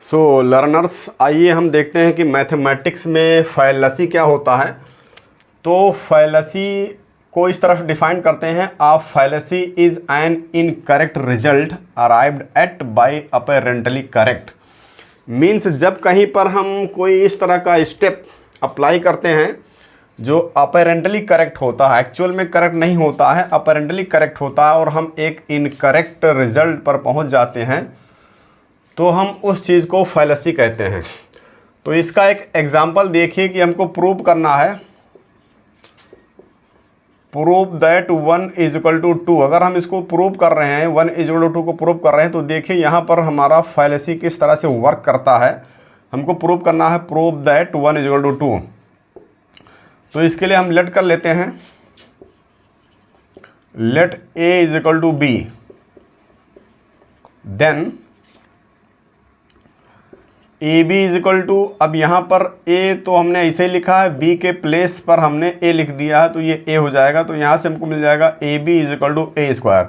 सो learners, आइए हम देखते हैं कि मैथमेटिक्स में फैलेसी क्या होता है। तो फैलेसी को इस तरह से डिफाइन करते हैं, a fallacy is an incorrect result arrived at by apparently correct. Means जब कहीं पर हम कोई इस तरह का स्टेप अप्लाई करते हैं जो अपेरेंटली करेक्ट होता है, एक्चुअल में करेक्ट नहीं होता है, अपेरेंटली करेक्ट होता है, और हम एक इनकरेक्ट रिजल्ट पर पहुंच जाते हैं, तो हम उस चीज़ को फैलेसी कहते हैं। तो इसका एक एग्जांपल देखिए कि हमको प्रूव करना है, प्रूव दैट 1 = 2। अगर हम इसको प्रूव कर रहे हैं, 1 = 2 को प्रूव कर रहे हैं, तो देखिए यहाँ पर हमारा फैलेसी किस तरह से वर्क करता है। हमको प्रूव करना है, प्रूव दैट 1 = 2। तो इसके लिए हम लेट कर लेते हैं, let a = b, then AB = अब यहाँ पर a तो हमने ऐसे ही लिखा है, b के प्लेस पर हमने a लिख दिया है, तो ये a हो जाएगा। तो यहाँ से हमको मिल जाएगा AB = a²।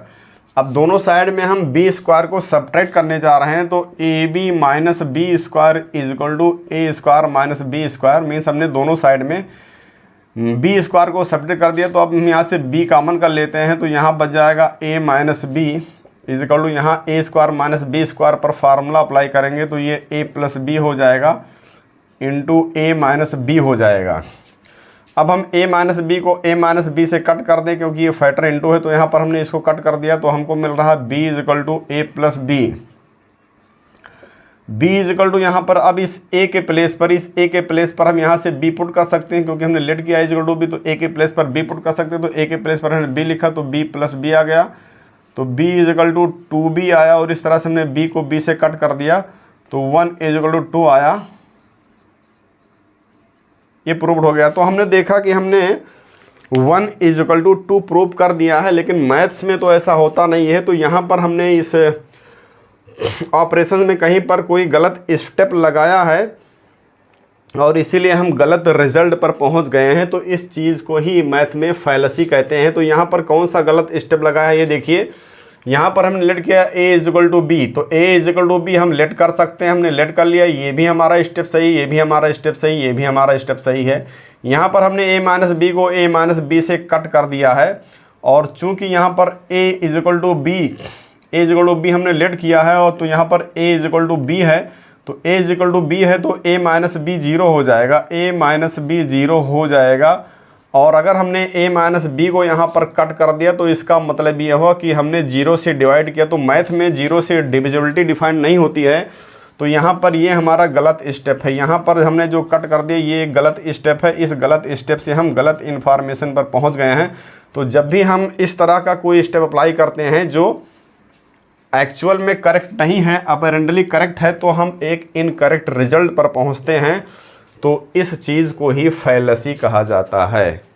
अब दोनों साइड में हम b² को सब्ट्रैक्ट करने जा रहे हैं, तो AB - b² = a² - b²। Means हमने दोनों साइड में b² को सब्ट्रैक्ट कर दिया। तो अब हम यहाँ से b कॉमन कर लेते हैं, तो यहाँ बच जाएगा a - b = यहाँ a² - b² पर फार्मूला अप्लाई करेंगे, तो ये a + b हो जाएगा इंटू a - b हो जाएगा। अब हम a - b को a - b से कट कर दें, क्योंकि ये फैक्टर इंटू है, तो यहाँ पर हमने इसको कट कर दिया, तो हमको मिल रहा है b = a + b। b यहाँ पर अब इस a के प्लेस पर, इस a के प्लेस पर हम यहाँ से b पुट कर सकते हैं, क्योंकि हमने लेट किया a b, तो a के प्लेस पर b पुट कर सकते हैं। तो a के प्लेस पर हमने b लिखा, तो b + b आ गया, तो b = 2b आया, और इस तरह से हमने b को b से कट कर दिया, तो 1 = 2 आया। ये प्रूव्ड हो गया। तो हमने देखा कि हमने 1 = 2 प्रूव कर दिया है, लेकिन मैथ्स में तो ऐसा होता नहीं है। तो यहाँ पर हमने इस ऑपरेशन में कहीं पर कोई गलत स्टेप लगाया है, और इसीलिए हम गलत रिजल्ट पर पहुंच गए हैं। तो इस चीज़ को ही मैथ में फैलेसी कहते हैं। तो यहाँ पर कौन सा गलत स्टेप लगाया है, ये देखिए। यहाँ पर हमने लेट किया a = b, तो a = b हम लेट कर सकते हैं, हमने लेट कर लिया। ये भी हमारा स्टेप सही, ये भी हमारा स्टेप सही, ये भी हमारा स्टेप सही है। यहाँ पर हमने a - b को a - b से कट कर दिया है, और चूँकि यहाँ पर a = b हमने लेट किया है, और तो यहाँ पर a = b है, तो a = b है, तो a - b 0 हो जाएगा, a - b 0 हो जाएगा। और अगर हमने a - b को यहाँ पर कट कर दिया, तो इसका मतलब ये हुआ कि हमने 0 से डिवाइड किया। तो मैथ में 0 से डिविजिबिलिटी डिफाइन नहीं होती है। तो यहाँ पर ये हमारा गलत स्टेप है। यहाँ पर हमने जो कट कर दिया, ये गलत स्टेप है। इस गलत स्टेप से हम गलत इन्फॉर्मेशन पर पहुँच गए हैं। तो जब भी हम इस तरह का कोई स्टेप अप्लाई करते हैं जो एक्चुअल में करेक्ट नहीं है, अपेरेंटली करेक्ट है, तो हम एक इनकरेक्ट रिजल्ट पर पहुंचते हैं। तो इस चीज़ को ही फैलेसी कहा जाता है।